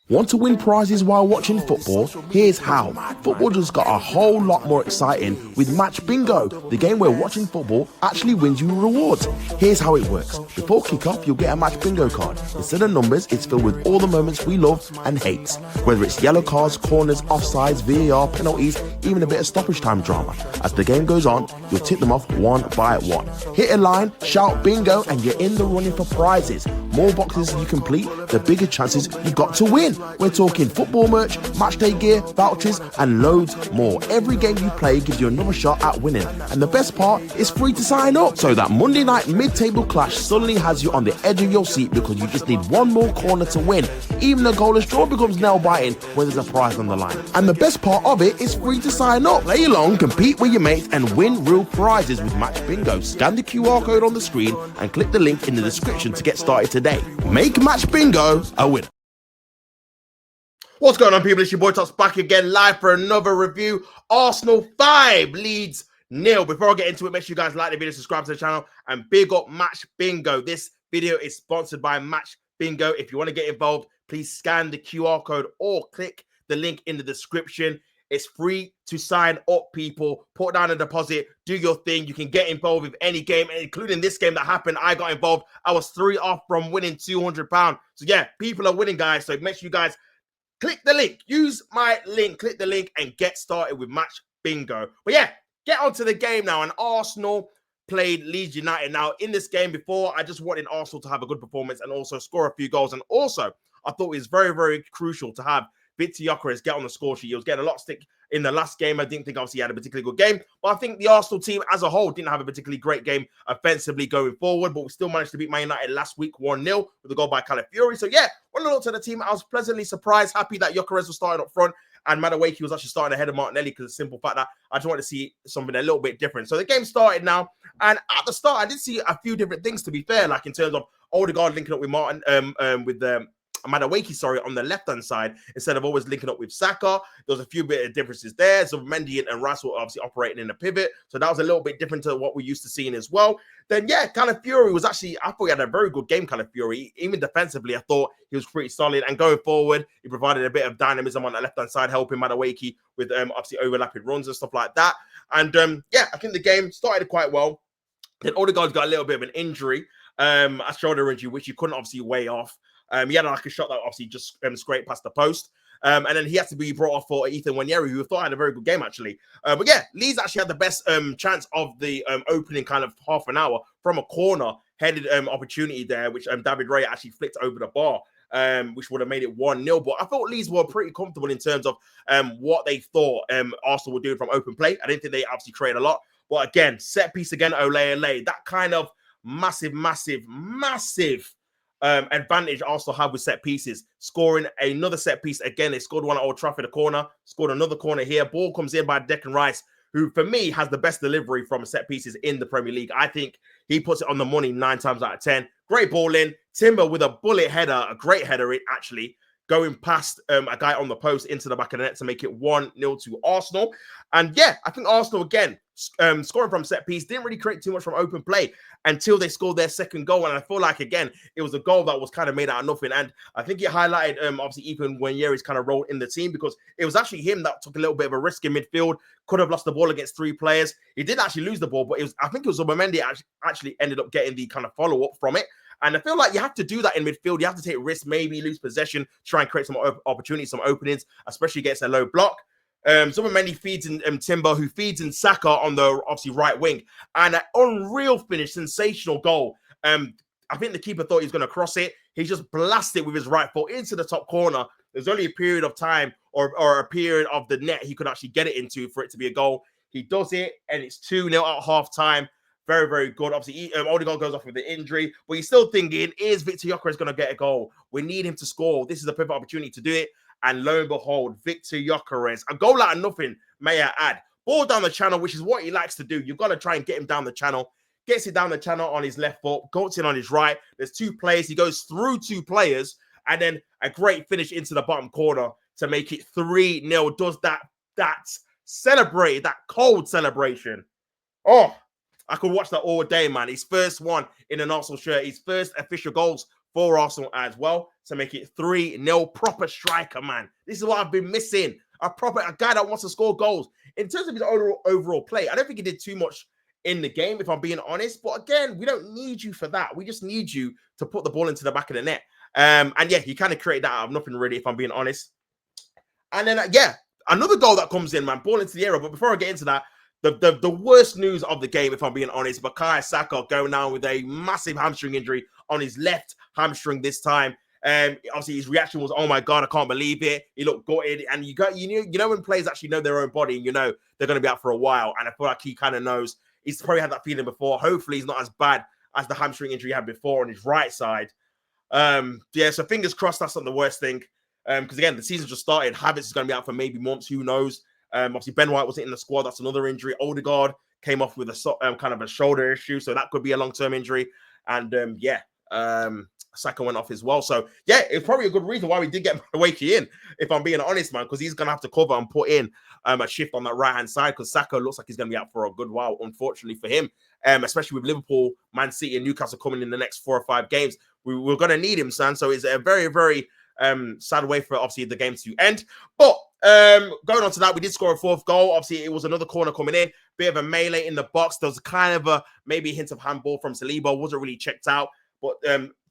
Want to win prizes while watching football? Here's how. Football just got a whole lot more exciting with Match Bingo, the game where watching football actually wins you rewards. Here's how it works. Before kickoff, you'll get a Match Bingo card. Instead of numbers, it's filled with all the moments we love and hate. Whether it's yellow cards, corners, offsides, VAR, penalties, even a bit of stoppage time drama. As the game goes on, you'll tick them off one by one. Hit a line, shout bingo, and you're in the running for prizes. More boxes you complete, the bigger chances you got to win. We're talking football merch, matchday gear, vouchers, and loads more. Every game you play gives you another shot at winning. And the best part, it's free to sign up. So that Monday night mid-table clash suddenly has you on the edge of your seat because you just need one more corner to win. Even a goalless draw becomes nail-biting when there's a prize on the line. And the best part of it is free to sign up. Play along, compete with your mates, and win real prizes with Match Bingo. Scan the QR code on the screen and click the link in the description to get started today. Make Match Bingo a winner. What's going on, people? It's your boy Tops back again, live for another review. Arsenal 5, Leeds 0. Before I get into it, make sure you guys like the video, subscribe to the channel, and big up Match Bingo. This video is sponsored by Match Bingo. If you want to get involved, please scan the QR code or click the link in the description. It's free to sign up, people. Put down a deposit, do your thing. You can get involved with any game, including this game that happened. I got involved. I was 3 off from winning £200. So yeah, people are winning, guys. So make sure you guys click the link, use my link, click the link, and get started with Match Bingo. But yeah, get onto the game now. And Arsenal played Leeds United. Now, in this game before, I just wanted Arsenal to have a good performance and also score a few goals. And also, I thought it was very, very crucial to have Victor Gyokeres get on the score sheet. He was getting a lot of stick in the last game. I didn't think, obviously, he had a particularly good game. But I think the Arsenal team as a whole didn't have a particularly great game offensively going forward. But we still managed to beat Man United last week 1-0 with a goal by Calafiori. So, yeah, when I looked at the team, I was pleasantly surprised, happy that Gyokeres was starting up front. And Madueke was actually starting ahead of Martinelli because of the simple fact that I just wanted to see something a little bit different. So the game started now. And at the start, I did see a few different things, to be fair, like in terms of Odegaard linking up with Madueke, on the left-hand side, instead of always linking up with Saka. There was a few bit of differences there. So Mendy and Rice were obviously operating in a pivot. So that was a little bit different to what we're used to seeing as well. Then, yeah, Calafiori was actually, I thought he had a very good game, Calafiori. Even defensively, I thought he was pretty solid. And going forward, he provided a bit of dynamism on the left-hand side, helping Madueke with obviously overlapping runs and stuff like that. And, yeah, I think the game started quite well. Then Odegaard got a little bit of an injury, a shoulder injury, which he couldn't obviously weigh off. He had like a shot that obviously just scraped past the post. And then he had to be brought off for Ethan Nwaneri, who I thought had a very good game, actually. But yeah, Leeds actually had the best chance of the opening kind of half an hour from a corner-headed opportunity there, which David Raya actually flicked over the bar, which would have made it 1-0. But I thought Leeds were pretty comfortable in terms of what they thought Arsenal were doing from open play. I didn't think they obviously created a lot. But again, set piece again, Ole. That kind of massive advantage Arsenal have with set pieces, scoring another set piece again. They scored one at Old Trafford, a corner, scored another corner here. Ball comes in by Declan Rice, who for me has the best delivery from set pieces in the Premier League. I think he puts it on the money 9 times out of 10. Great ball in. Timber with a bullet header, a great header actually, going past a guy on the post into the back of the net to make it 1-0 to Arsenal. And yeah, I think Arsenal again, scoring from set piece, didn't really create too much from open play until they scored their second goal. And I feel like, again, it was a goal that was kind of made out of nothing. And I think it highlighted, obviously, Ethan Nwaneri's kind of role in the team, because it was actually him that took a little bit of a risk in midfield, could have lost the ball against 3 players. He did actually lose the ball, but I think it was Mendy actually ended up getting the kind of follow-up from it. And I feel like you have to do that in midfield. You have to take risks, maybe lose possession, try and create some opportunities, some openings, especially against a low block. Mendy feeds in Timber, who feeds in Saka on the obviously right wing, and an unreal finish, sensational goal. I think the keeper thought he was going to cross it. He just blasted it with his right foot into the top corner. There's only a period of time or a period of the net he could actually get it into for it to be a goal. He does it, and it's 2-0 at half time. Very, very good. Obviously, Odegaard goes off with the injury, but he's still thinking, is Victor Gyokeres going to get a goal? We need him to score. This is a perfect opportunity to do it. And lo and behold, Victor Gyokeres, a goal out of nothing, may I add. Ball down the channel, which is what he likes to do. You've got to try and get him down the channel. Gets it down the channel on his left foot, goes in on his right. There's 2 players. He goes through 2 players, and then a great finish into the bottom corner to make it 3-0. Does that celebrate, that cold celebration. Oh, I could watch that all day, man. His first one in an Arsenal shirt, his first official goals for Arsenal as well to make it 3-0. Proper striker, man. This is what I've been missing. A guy that wants to score goals. In terms of his overall play, I don't think he did too much in the game, if I'm being honest. But again, we don't need you for that. We just need you to put the ball into the back of the net. And yeah, he kind of created that out of nothing, really, if I'm being honest. And then, another goal that comes in, man, ball into the area. But before I get into that, the worst news of the game, if I'm being honest, Bukayo Saka going down with a massive hamstring injury on his left hamstring this time. Obviously his reaction was, "Oh my God, I can't believe it." He looked gutted, and you know when players actually know their own body, and you know they're going to be out for a while. And I feel like he kind of knows. He's probably had that feeling before. Hopefully, he's not as bad as the hamstring injury he had before on his right side. So fingers crossed that's not the worst thing. Because again, the season just started. Havertz is going to be out for maybe months. Who knows? Obviously, Ben White wasn't in the squad. That's another injury. Odegaard came off with a kind of a shoulder issue, so that could be a long-term injury. And Saka went off as well. So yeah, it's probably a good reason why we did get Madueke in, if I'm being honest, man, because he's going to have to cover and put in a shift on that right-hand side, because Saka looks like he's going to be out for a good while, unfortunately for him, especially with Liverpool, Man City, and Newcastle coming in the next 4 or 5 games. We're going to need him, son. So it's a very, very sad way for, obviously, the game to end. But going on to that, we did score a 4th goal. Obviously, it was another corner coming in. Bit of a melee in the box. There was kind of maybe a hint of handball from Saliba. Wasn't really checked out. But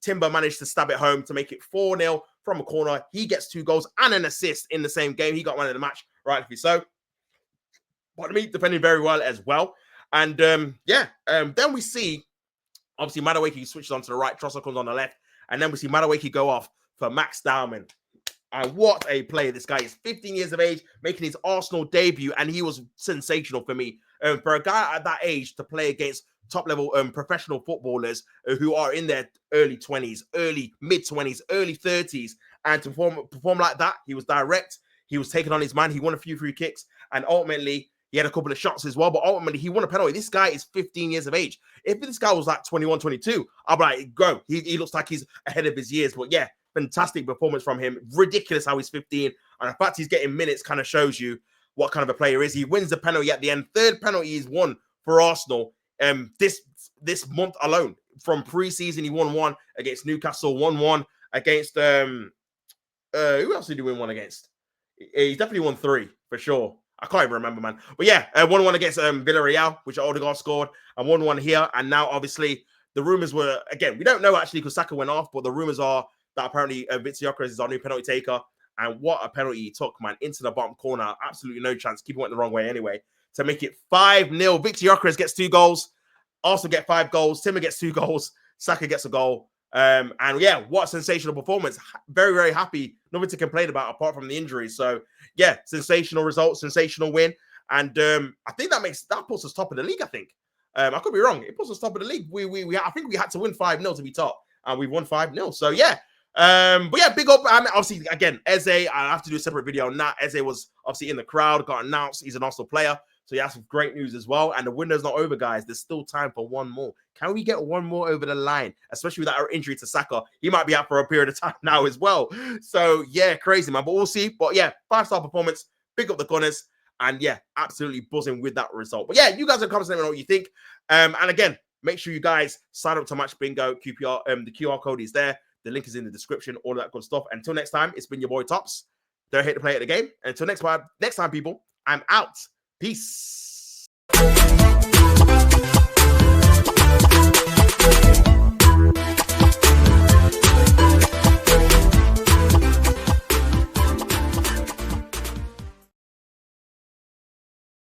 Timber managed to stab it home to make it 4-0 from a corner. He gets 2 goals and an assist in the same game. He got man of the match, rightly so. But me defending very well as well. And then we see, obviously, Madueke switches onto the right. Trossard comes on the left. And then we see Madueke go off for Max Dowman. And what a player this guy is. 15 years of age, making his Arsenal debut. And he was sensational for me. For a guy at that age to play against top-level professional footballers who are in their early 20s, mid-20s, early 30s, and to perform like that, he was direct. He was taking on his man. He won a few free kicks. And ultimately, he had a couple of shots as well. But ultimately, he won a penalty. This guy is 15 years of age. If this guy was like 21, 22, I'd be like, go. He looks like he's ahead of his years. But yeah, fantastic performance from him. Ridiculous how he's 15. And the fact he's getting minutes kind of shows you what kind of a player he is. He wins the penalty at the end. 3rd penalty he's won for Arsenal this month alone. From pre-season, he won 1 against Newcastle, 1-1 against who else did he win 1 against? He's definitely won 3 for sure. I can't even remember, man. But yeah, 1-1 against Villarreal, which Odegaard scored, and 1-1 here. And now, obviously, the rumors were, again, we don't know actually because Saka went off, but the rumors are that apparently Gyokeres is our new penalty taker. And what a penalty he took, man, into the bottom corner. Absolutely no chance. Keeper went the wrong way anyway. To make it 5-0. Gyokeres gets 2 goals. Arsenal get 5 goals. Timber gets 2 goals. Saka gets a goal. And yeah, what a sensational performance. Very, very happy. Nothing to complain about apart from the injuries. So yeah, sensational result, sensational win. And I think that puts us top of the league, I think. I could be wrong. It puts us top of the league. I think we had to win 5-0 to be top. And we won 5-0. So yeah. But yeah, big up. Obviously, again, Eze, I have to do a separate video on that. Eze was obviously in the crowd, got announced. He's an Arsenal player. So yeah, that's great news as well. And the window's not over, guys. There's still time for 1 more. Can we get 1 more over the line? Especially with that injury to Saka. He might be out for a period of time now as well. So yeah, crazy, man. But we'll see. But yeah, 5-star performance. Big up the Gunners. And yeah, absolutely buzzing with that result. But yeah, you guys in the comments, let me know what you think. And again, make sure you guys sign up to Match Bingo. QPR. The QR code is there. The link is in the description. All that good stuff. Until next time, it's been your boy Tops. Don't hate to play at the game. And until next time, people, I'm out. Peace.